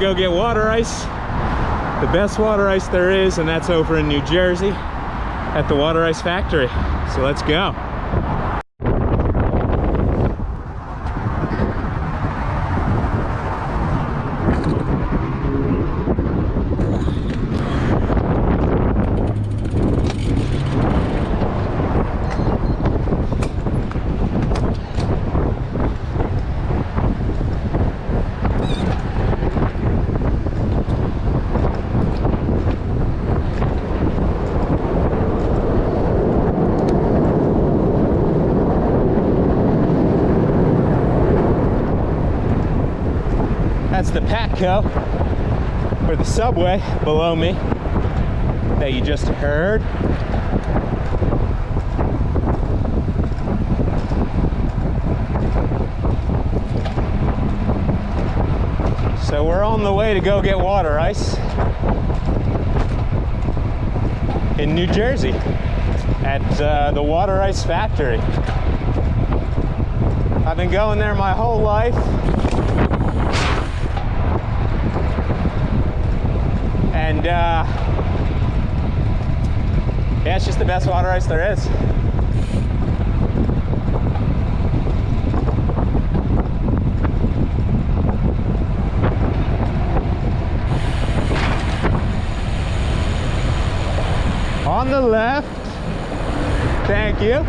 go get water ice, the best water ice there is, and that's over in New Jersey at the water ice factory. So let's go. That's the Patco, or the subway below me that you just heard. So we're on the way to go get water ice in New Jersey at the water ice factory. I've been going there my whole life. And yeah, it's just the best water ice there is. On the left, thank you.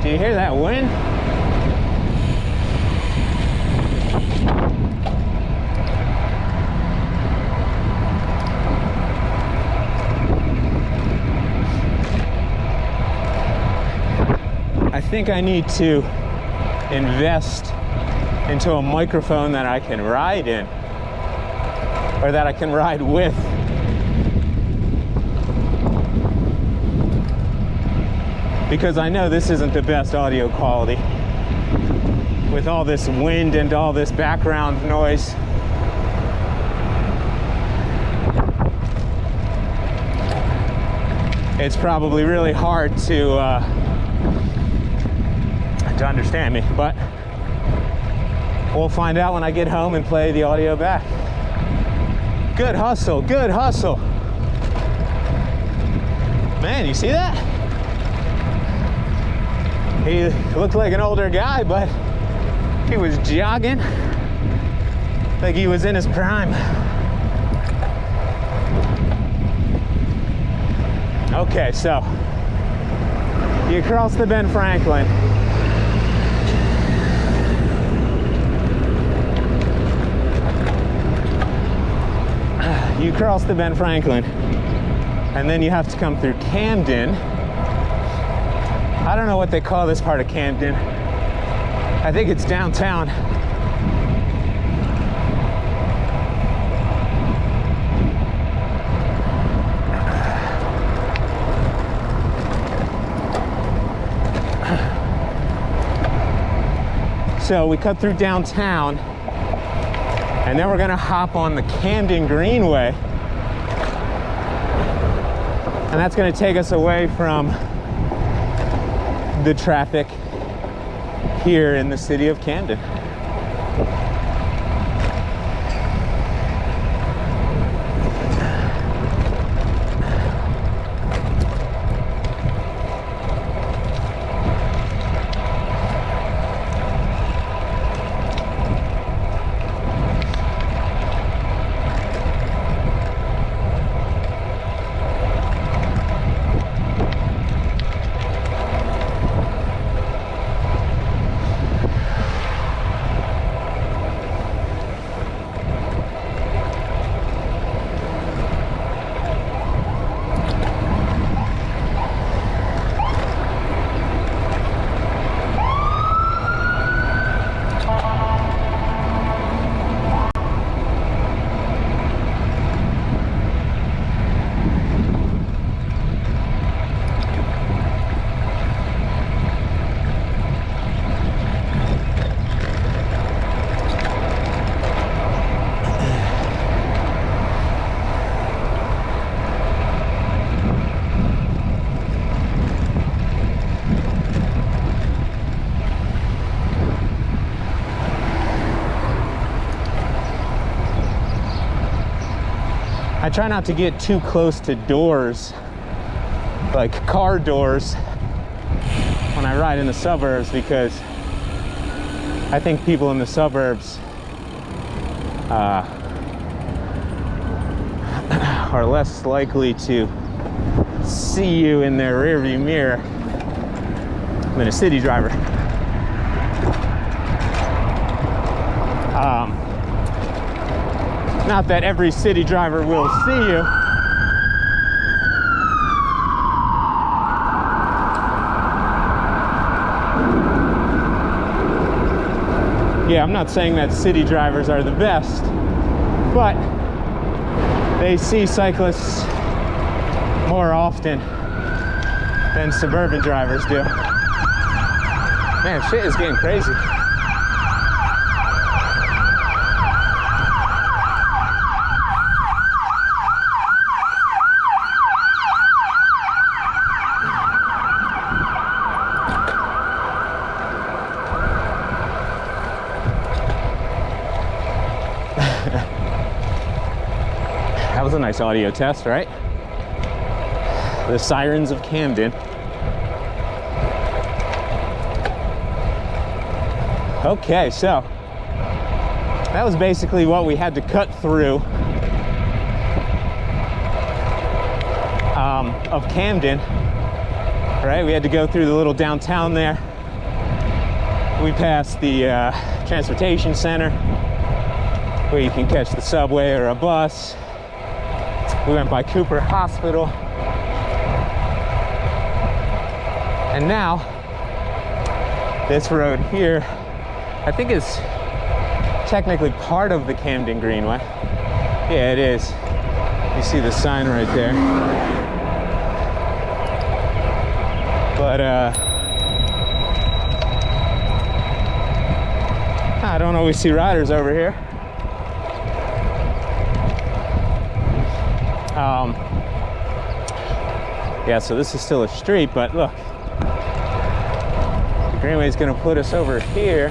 Do you hear that wind? I think I need to invest into a microphone that I can ride in, or that I can ride with. Because I know this isn't the best audio quality with all this wind and all this background noise. It's probably really hard to understand me, but we'll find out when I get home and play the audio back. Good hustle, good hustle. Man, you see that? He looked like an older guy, but he was jogging like he was in his prime. Okay, so you cross the Ben Franklin. You cross the Ben Franklin, and then you have to come through Camden. I don't know what they call this part of Camden. I think it's downtown. So we cut through downtown, and then we're gonna hop on the Camden greenway, and that's gonna take us away from the traffic here in the city of Camden. I try not to get too close to doors, like car doors, when I ride in the suburbs, because I think people in the suburbs are less likely to see you in their rearview mirror than a city driver. Not that every city driver will see you. Yeah, I'm not saying that city drivers are the best, but they see cyclists more often than suburban drivers do. Man, shit is getting crazy. That was a nice audio test, right? The sirens of Camden. Okay, so that was basically what we had to cut through of Camden, right? We had to go through the little downtown there. We passed the transportation center where you can catch the subway or a bus. We went by Cooper Hospital. And now, this road here, I think is technically part of the Camden Greenway. Yeah, it is. You see the sign right there. But I don't always see riders over here. Yeah, so this is still a street, but look, the Greenway is going to put us over here.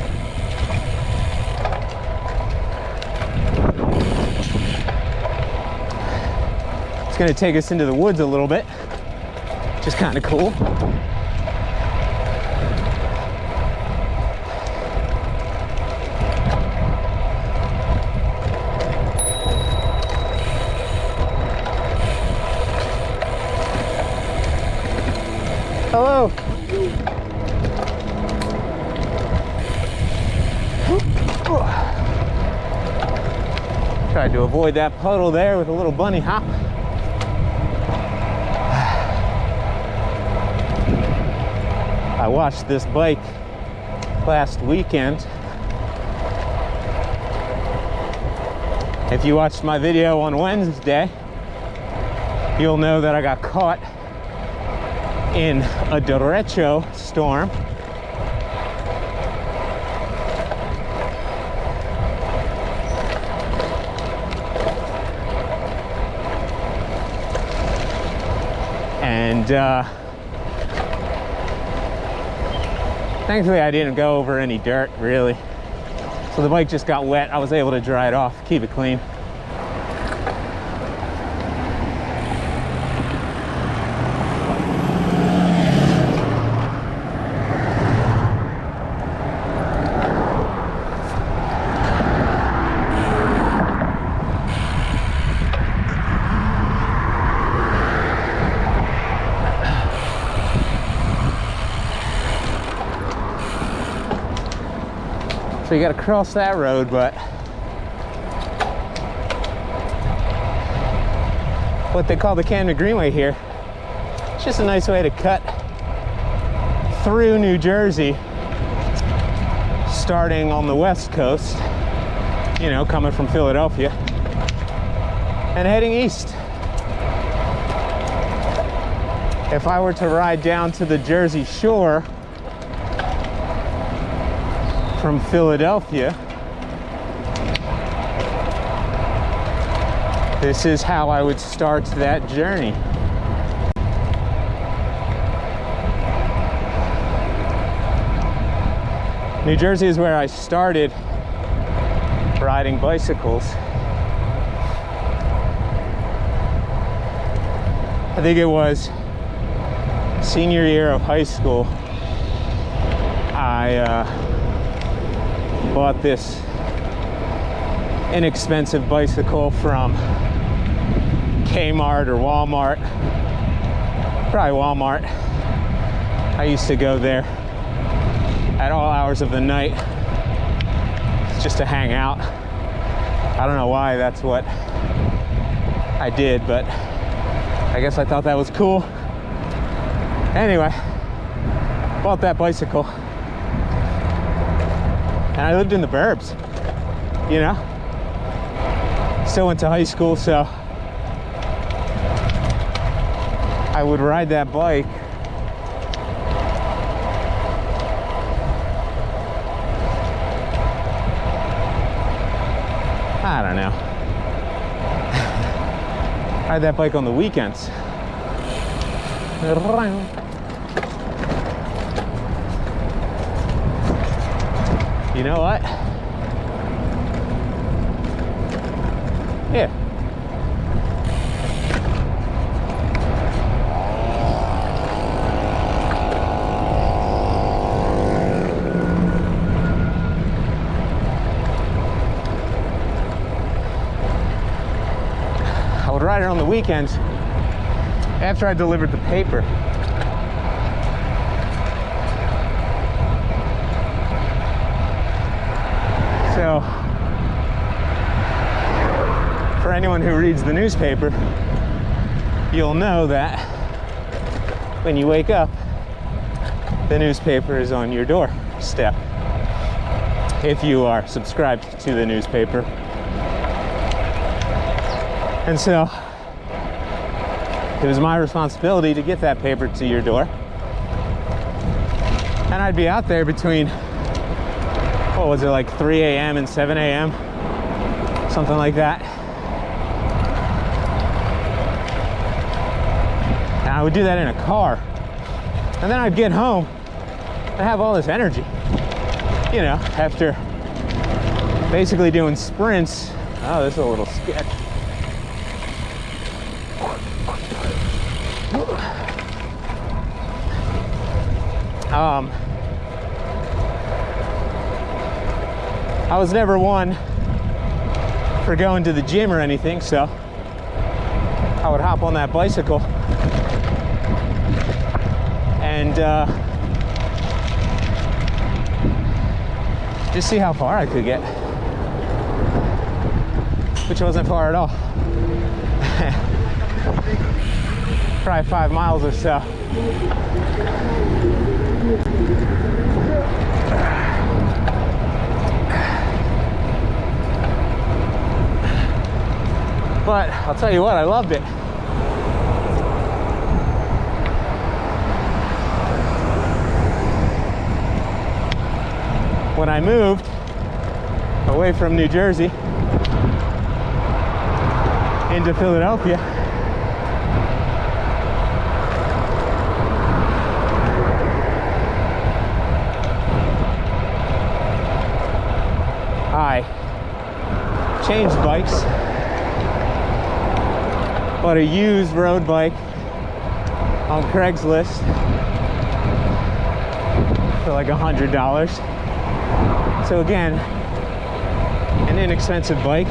It's going to take us into the woods a little bit, which is kind of cool. Hello. Tried to avoid that puddle there with a little bunny hop. I watched this bike last weekend. If you watched my video on Wednesday, you'll know that I got caught in a derecho storm. And thankfully I didn't go over any dirt, really. So the bike just got wet. I was able to dry it off, keep it clean. So you got to cross that road, but what they call the Camden Greenway here, it's just a nice way to cut through New Jersey, starting on the west coast, you know, coming from Philadelphia, and heading east. If I were to ride down to the Jersey Shore from Philadelphia, this is how I would start that journey. New Jersey is where I started riding bicycles. I think it was senior year of high school, I bought this inexpensive bicycle from Kmart or Walmart, probably Walmart. I used to go there at all hours of the night just to hang out. I don't know why that's what I did, but I guess I thought that was cool. Anyway, bought that bicycle and I lived in the burbs, you know? Still went to high school, so I would ride that bike I don't know. Ride that bike on the weekends. You know what? Yeah. I would ride it on the weekends after I delivered the paper. So, for anyone who reads the newspaper, you'll know that when you wake up, the newspaper is on your doorstep. If you are subscribed to the newspaper. And so, it was my responsibility to get that paper to your door. And I'd be out there between, what was it, like 3 a.m. and 7 a.m.? Something like that. And I would do that in a car. And then I'd get home and have all this energy. You know, after basically doing sprints. Oh, this is a little sketch. I was never one for going to the gym or anything, so I would hop on that bicycle and just see how far I could get, which wasn't far at all. Probably 5 miles or so. But I'll tell you what, I loved it. When I moved away from New Jersey into Philadelphia, I changed bikes. Bought a used road bike on Craigslist for like $100. So again, an inexpensive bike.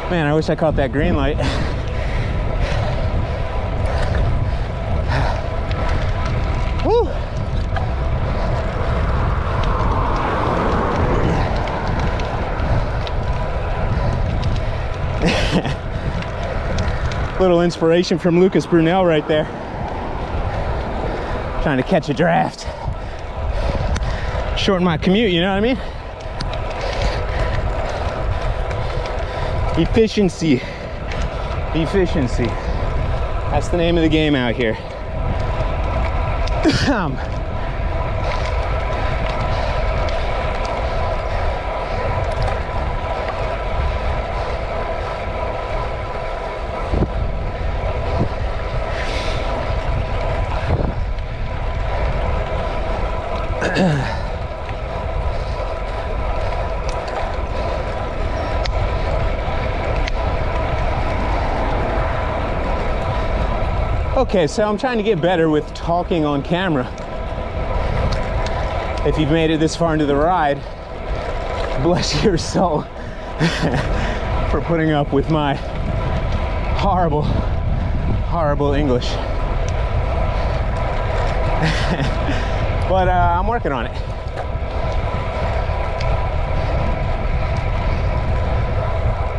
Man, I wish I caught that green light. Woo! Little inspiration from Lucas Brunel right there. Trying to catch a draft. Shorten my commute, you know what I mean? Efficiency. Efficiency. That's the name of the game out here. Okay, so I'm trying to get better with talking on camera. If you've made it this far into the ride, bless your soul for putting up with my horrible, horrible English. But I'm working on it.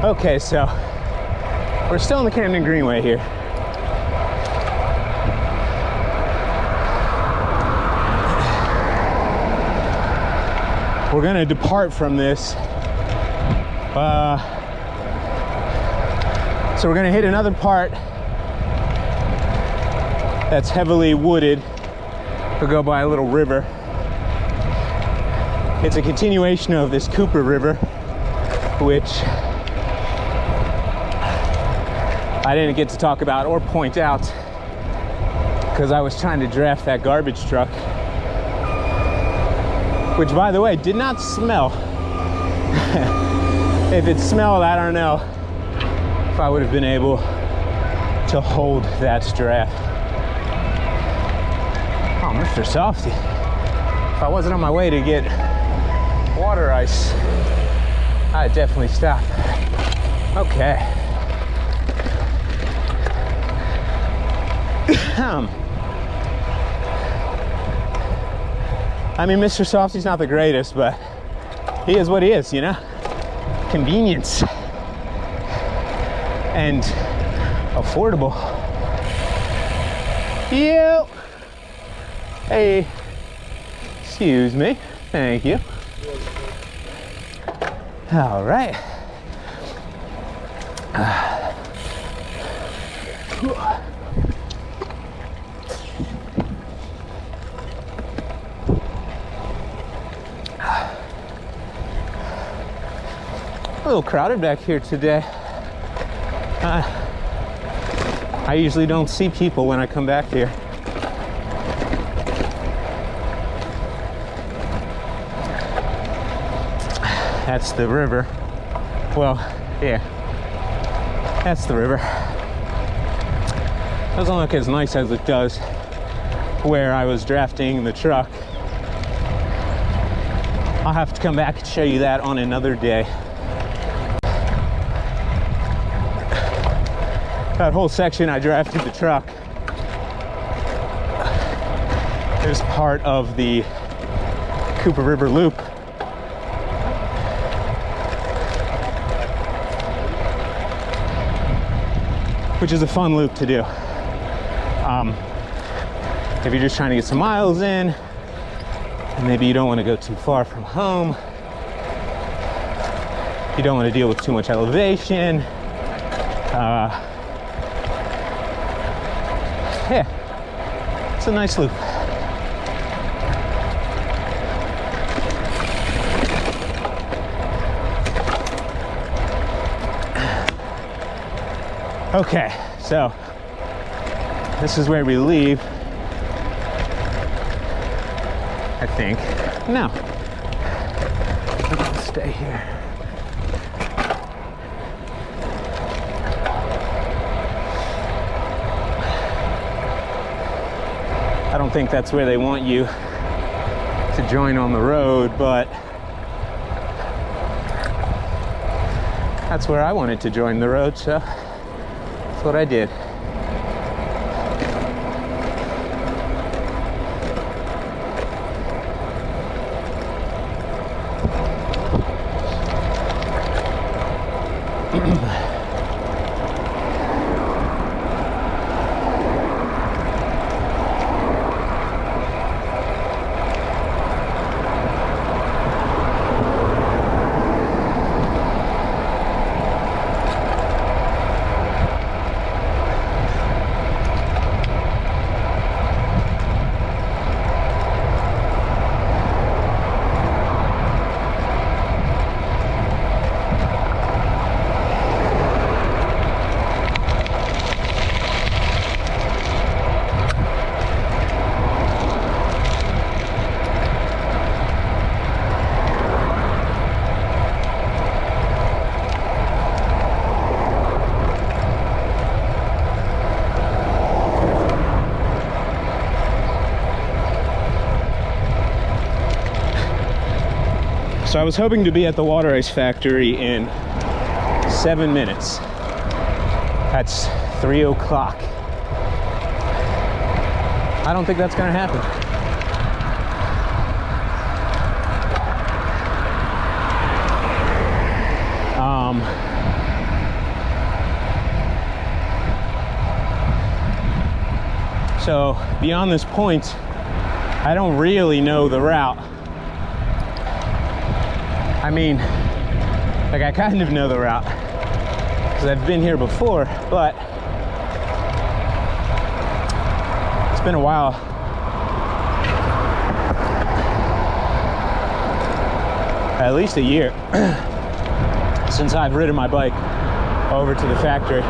Okay, so we're still on the Camden Greenway here. We're gonna depart from this. So we're gonna hit another part that's heavily wooded. We'll go by a little river. It's a continuation of this Cooper River, which I didn't get to talk about or point out because I was trying to draft that garbage truck, which, by the way, did not smell. If it smelled, I don't know if I would have been able to hold that draft. Oh, Mr. Softy. If I wasn't on my way to get water ice, I'd definitely stop. Okay. I mean, Mr. Softy's not the greatest, but he is what he is, you know? Convenience. And affordable. Yo! Hey. Excuse me. Thank you. All right. A little crowded back here today. I usually don't see people when I come back here. That's the river. Well, yeah, that's the river. Doesn't look as nice as it does where I was drafting the truck. I'll have to come back and show you that on another day. That whole section I drafted the truck is part of the Cooper River Loop. Which is a fun loop to do. If you're just trying to get some miles in, and maybe you don't want to go too far from home, you don't want to deal with too much elevation. Yeah, it's a nice loop. Okay, so this is where we leave, I think. No, let's stay here. I don't think that's where they want you to join on the road, but that's where I wanted to join the road, so that's what I did. So I was hoping to be at the water ice factory in 7 minutes. That's 3 o'clock. I don't think that's gonna happen. So beyond this point, I don't really know the route. I mean, like, I kind of know the route because I've been here before, but it's been a while. At least a year since I've ridden my bike over to the factory.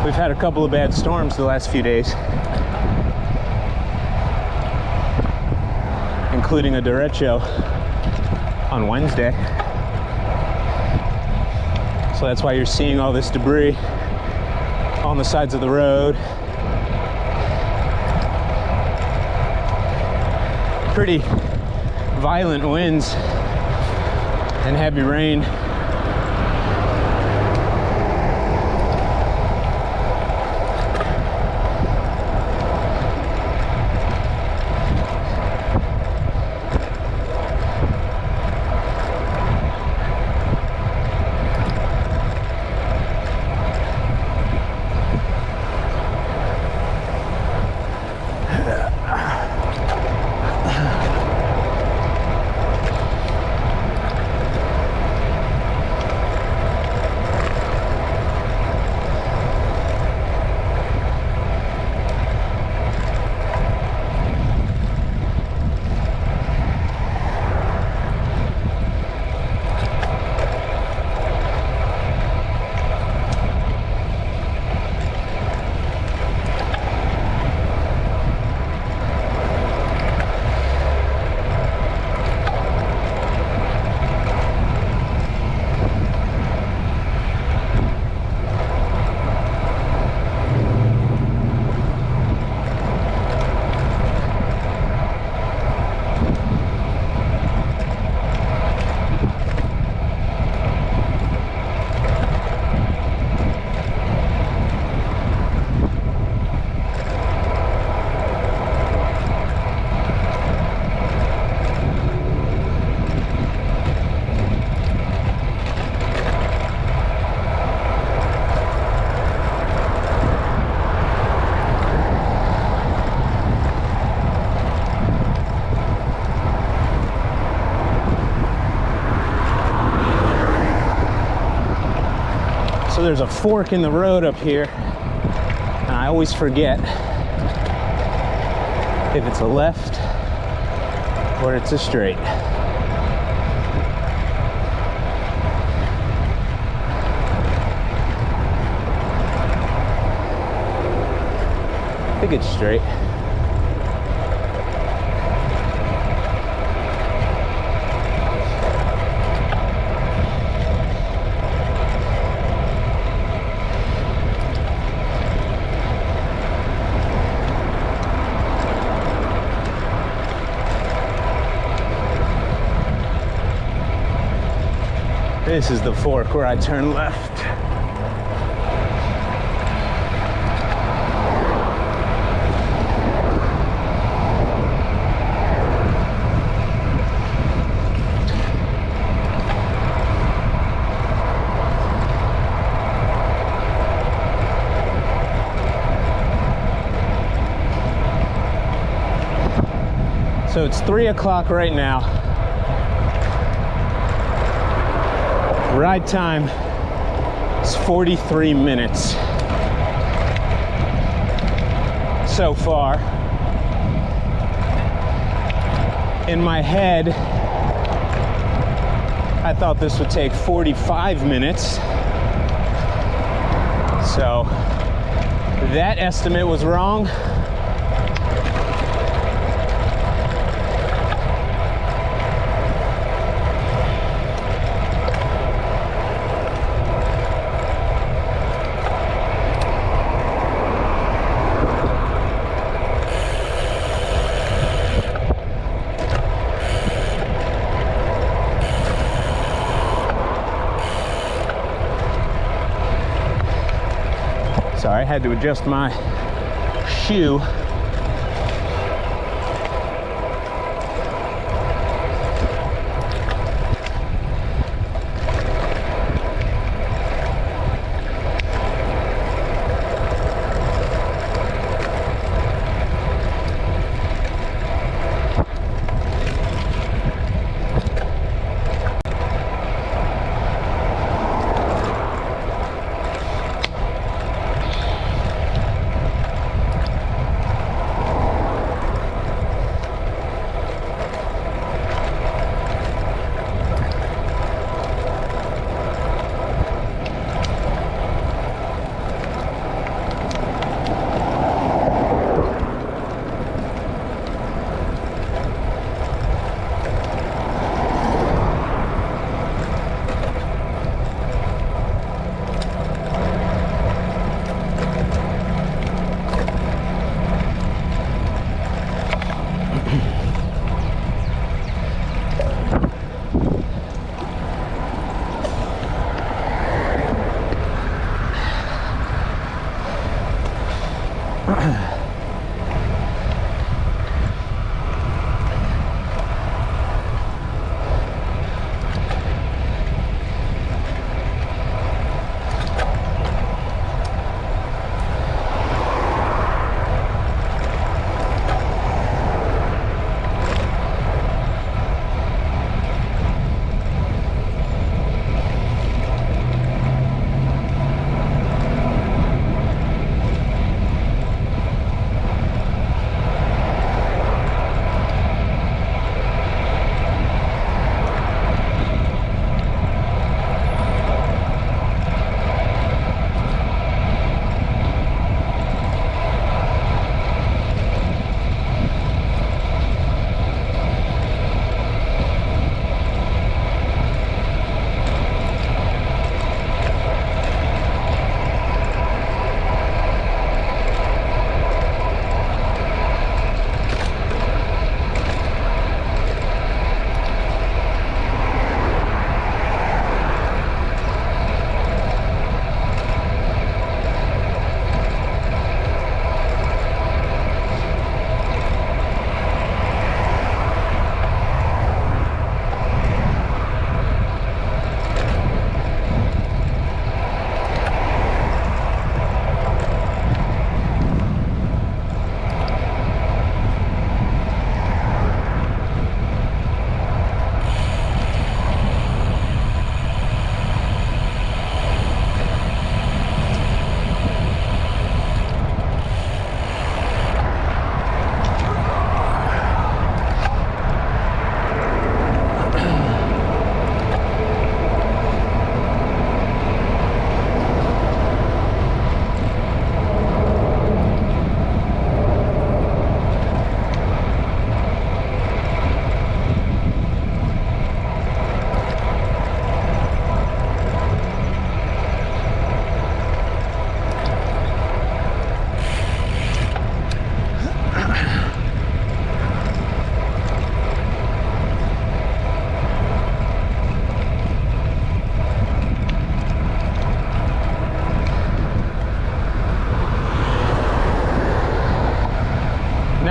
We've had a couple of bad storms the last few days, including a derecho on Wednesday. So that's why you're seeing all this debris on the sides of the road. Pretty violent winds and heavy rain. So there's a fork in the road up here, and I always forget if it's a left or it's a straight. I think it's straight. This is the fork where I turn left. So it's 3 o'clock right now. Ride time is 43 minutes so far. In my head, I thought this would take 45 minutes. So that estimate was wrong. Sorry, I had to adjust my shoe.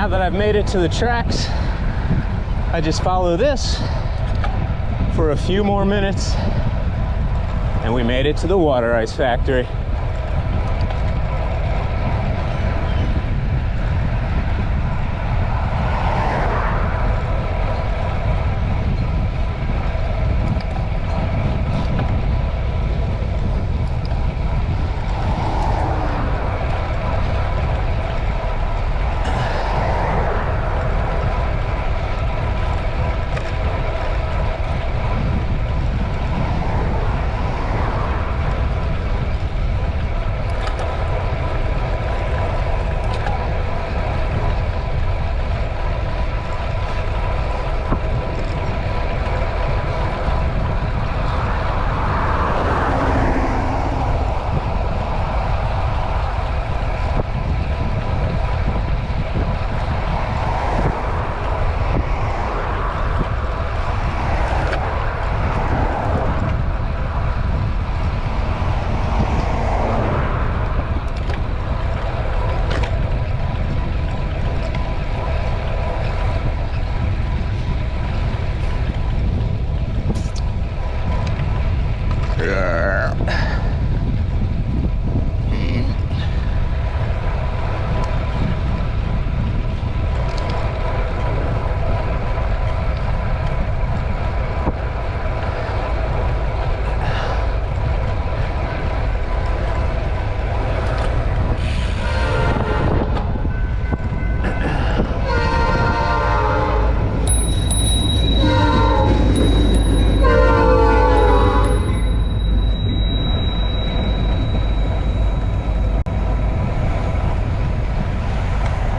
now that I've made it to the tracks, I just follow this for a few more minutes, and we made it to the water ice factory.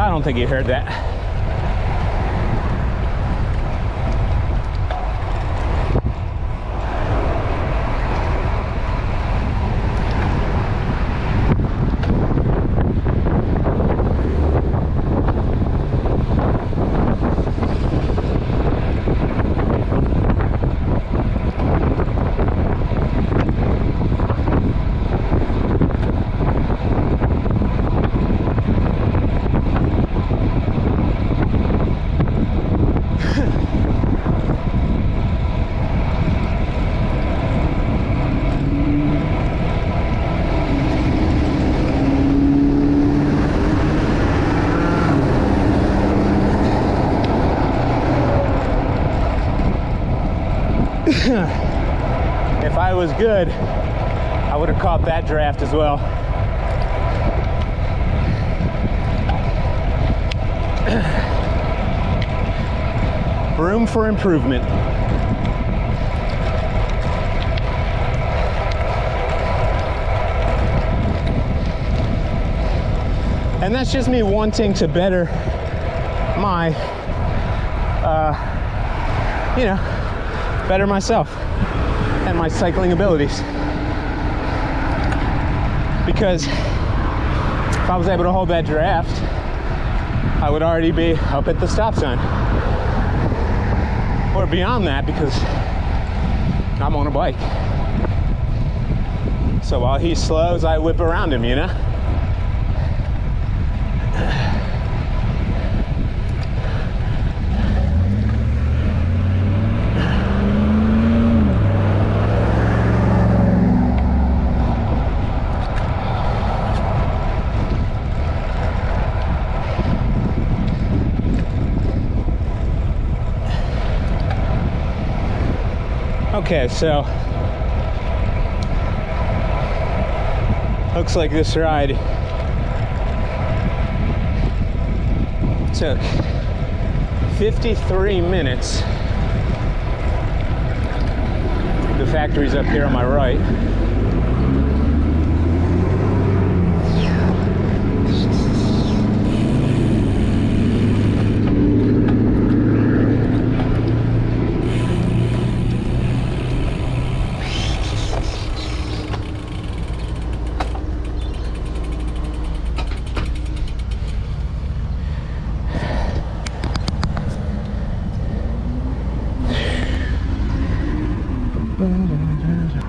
I don't think you heard that. If I was good, I would have caught that draft as well. Room for improvement. And that's just me wanting to better my, better myself and my cycling abilities. Because if I was able to hold that draft, I would already be up at the stop sign. Or beyond that, because I'm on a bike. So while he slows, I whip around him, you know? Okay, so looks like this ride took 53 minutes. The factory's up here on my right.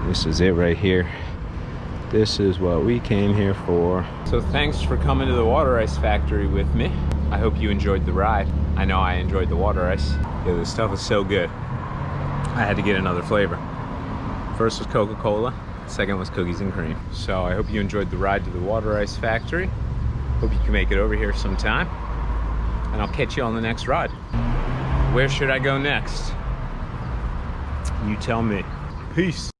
This is it right here. This is what we came here for. So thanks for coming to the water ice factory with me. I hope you enjoyed the ride. I know I enjoyed the water ice. Yeah, this stuff is so good. I had to get another flavor. First was Coca-Cola, second was cookies and cream. So I hope you enjoyed the ride to the water ice factory. Hope you can make it over here sometime. And I'll catch you on the next ride. Where should I go next? You tell me. Peace.